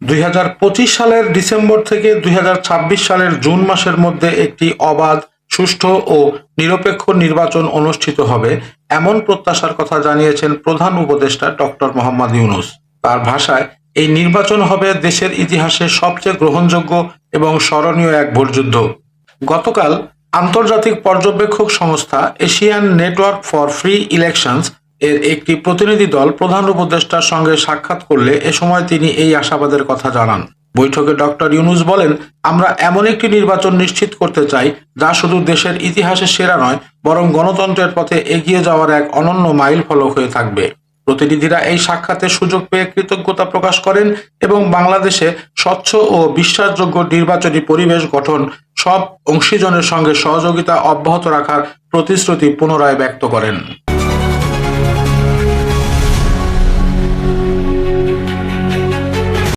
2025 সালের ডিসেম্বর থেকে 2026 সালের জুন মাসের মধ্যে একটি অবাধ, সুষ্ঠু ও নিরপেক্ষ নির্বাচন অনুষ্ঠিত হবে এমন প্রত্যাশার কথা জানিয়েছেন প্রধান উপদেষ্টা ডক্টর মোহাম্মদ ইউনূস। তার ভাষায়, এই নির্বাচন হবে দেশের ইতিহাসে সবচেয়ে গ্রহণযোগ্য এবং স্মরণীয় এক ভোটযুদ্ধ। গতকাল আন্তর্জাতিক পর্যবেক্ষক সংস্থা Asian network for free elections এর একটি প্রতিনিধি দল প্রধান উপদেষ্টার সঙ্গে সাক্ষাৎ করলে এ সময় তিনি এই আশাবাদের কথা জানান। বৈঠকে ডক্টর ইউনূস বলেন, আমরা এমন একটি নির্বাচন নিশ্চিত করতে চাই যা শুধু দেশের ইতিহাসে সেরা নয়, বরং গণতন্ত্রের পথে এগিয়ে যাওয়ার এক অনন্য মাইল ফলক হয়ে থাকবে। প্রতিনিধিরা এই সাক্ষাতের সুযোগ পেয়ে কৃতজ্ঞতা প্রকাশ করেন এবং বাংলাদেশে স্বচ্ছ ও বিশ্বাসযোগ্য নির্বাচনী পরিবেশ গঠন, সব অংশীজনের সঙ্গে সহযোগিতা অব্যাহত রাখার প্রতিশ্রুতি পুনরায় ব্যক্ত করেন।